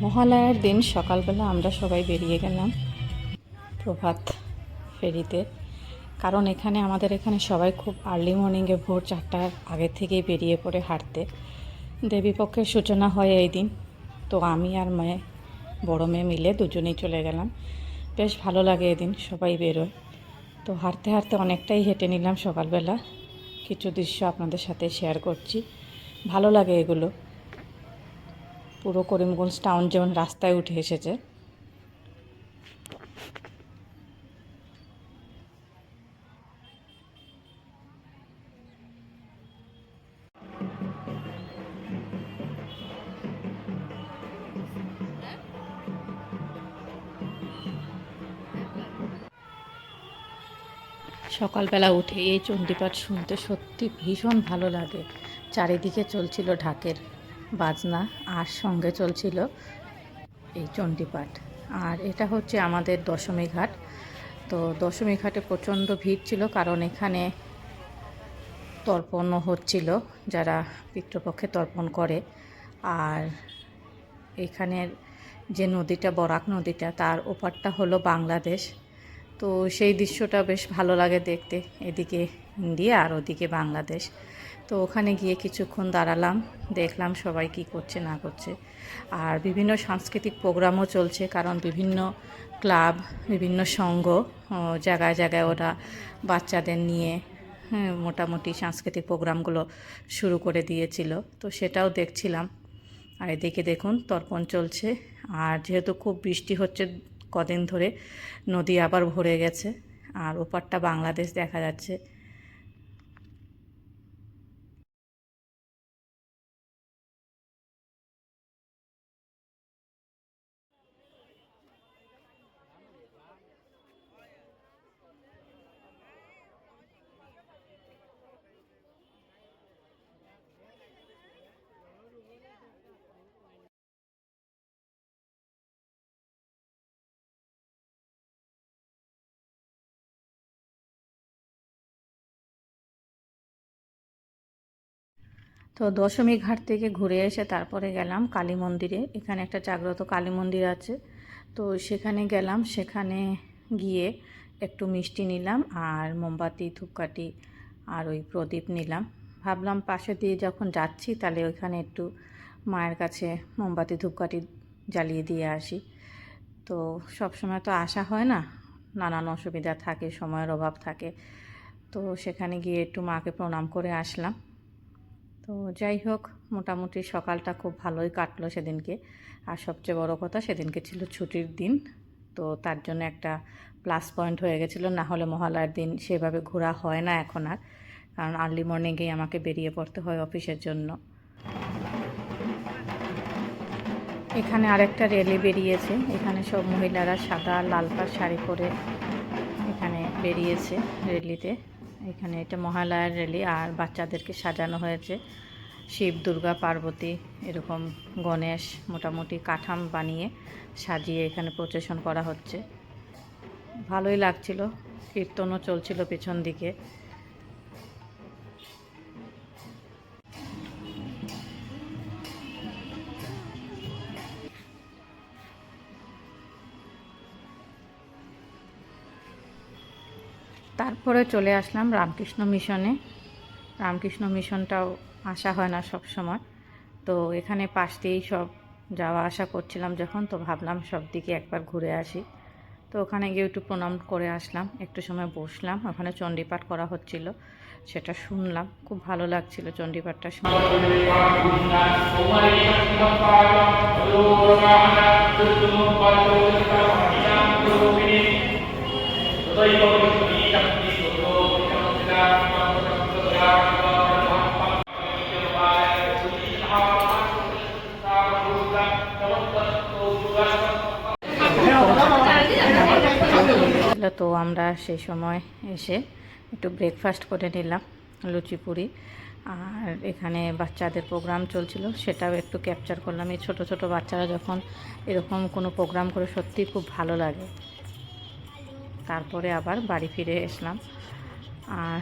মহালয়ার দিন সকালবেলা আমরা সবাই বেরিয়ে গেলাম প্রভাত ফেরিতে। কারণ আমাদের এখানে সবাই খুব আর্লি মর্নিংয়ে ভোর 4টার আগে থেকেই বেরিয়ে পড়ে হাঁটতে। দেবীপক্ষের সূচনা হয় এই দিন। তো আমি আর মেয়ে, বড় মেয়ে মিলে দুজনেই চলে গেলাম। বেশ ভালো লাগে এদিন, সবাই বেরোয়। তো হাঁটতে হাঁটতে অনেকটাই হেঁটে নিলাম সকালবেলা। কিছু দৃশ্য আপনাদের সাথে শেয়ার করছি, ভালো লাগে এগুলো। পুরো করিমগঞ্জ টাউন যেমন রাস্তায় উঠে এসেছে। সকালবেলা উঠে এই চণ্ডীপাঠ শুনতে সত্যি ভীষণ ভালো লাগে। চারিদিকে চলছিল ঢাকের বাজনা আর সঙ্গে চলছিল এই চণ্ডীপাঠ। আর এটা হচ্ছে আমাদের দশমী ঘাট। তো দশমী ঘাটে প্রচণ্ড ভিড় ছিল, কারণ এখানে তর্পণও হচ্ছিল, যারা পিতৃপক্ষে তর্পণ করে। আর এখানের যে নদীটা, বরাক নদীটা, তার ওপারটা হলো বাংলাদেশ। তো সেই দৃশ্যটা বেশ ভালো লাগে দেখতে, এদিকে ইন্ডিয়া আর ওদিকে বাংলাদেশ। তো ওখানে গিয়ে কিছুক্ষণ দাঁড়ালাম, দেখলাম সবাই কি করছে না করছে। আর বিভিন্ন সাংস্কৃতিক প্রোগ্রামও চলছে, কারণ বিভিন্ন ক্লাব, বিভিন্ন সংঘ জায়গায় জায়গায় ওরা বাচ্চাদের নিয়ে মোটামুটি সাংস্কৃতিক প্রোগ্রামগুলো শুরু করে দিয়েছিল। তো সেটাও দেখছিলাম। আর এদিকে দেখুন তর্পণ চলছে। আর যেহেতু খুব বৃষ্টি হচ্ছে কদিন ধরে, নদী আবার ভরে গেছে আর ওপারটা বাংলাদেশ দেখা যাচ্ছে। তো দশমী ঘাট থেকে ঘুরে এসে তারপরে গেলাম কালী মন্দিরে। এখানে একটা জাগ্রত কালী মন্দির আছে, তো সেখানে গেলাম। সেখানে গিয়ে একটু মিষ্টি নিলাম আর মোমবাতি, ধূপকাঠি আর ওই প্রদীপ নিলাম। ভাবলাম পাশে দিয়ে যখন যাচ্ছি তাহলে ওইখানে একটু মায়ের কাছে মোমবাতি, ধূপকাঠি জ্বালিয়ে দিয়ে আসি। তো সব সময় তো আসা হয় না, নানান অসুবিধা থাকে, সময়ের অভাব থাকে। তো সেখানে গিয়ে একটু মাকে প্রণাম করে আসলাম। তো যাই হোক, মোটামুটি সকালটা খুব ভালোই কাটলো সেদিনকে। আর সবচেয়ে বড় কথা, সেদিনকে ছিল ছুটির দিন। তো তার জন্য একটা প্লাস পয়েন্ট হয়ে গেছিলো। না হলে মহালয়ার দিন সেভাবে ঘোরা হয় না এখন আর, কারণ আর্লি মর্নিংয়েই আমাকে বেরিয়ে পড়তে হয় অফিসের জন্য। এখানে আরেকটা র্যালি বেরিয়েছে। এখানে সব মহিলারা সাদা লাল পাড় শাড়ি পরে এখানে বেরিয়েছে র্যালিতে। এখানে এটা মহালয়ার র্যালি। আর বাচ্চাদেরকে সাজানো হয়েছে শিব, দুর্গা, পার্বতী, এরকম গণেশ, মোটামুটি কাঠাম বানিয়ে সাজিয়ে এখানে প্রচেশন করা হচ্ছে। ভালোই লাগছিল, কীর্তনও চলছিল পেছন দিকে। তারপরে চলে আসলাম রামকৃষ্ণ মিশনে। রামকৃষ্ণ মিশনটাও আসা হয় না সব সময়। তো এখানে পাশ দিয়েই সব যাওয়া আসা করছিলাম যখন, তো ভাবলাম সব দিকে একবার ঘুরে আসি। তো ওখানে গিয়ে একটু প্রণাম করে আসলাম, একটু সময় বসলাম। ওখানে চণ্ডীপাঠ করা হচ্ছিল, সেটা শুনলাম, খুব ভালো লাগছিল চণ্ডীপাঠটা শুনতে। তো আমরা সেই সময় এসে একটু ব্রেকফাস্ট করে নিলাম, লুচি পুরি। আর এখানে বাচ্চাদের প্রোগ্রাম চলছিল, সেটাও একটু ক্যাপচার করলাম। এই ছোটো ছোটো বাচ্চারা যখন এরকম কোনো প্রোগ্রাম করে সত্যিই খুব ভালো লাগে। তারপরে আবার বাড়ি ফিরে আসলাম। আর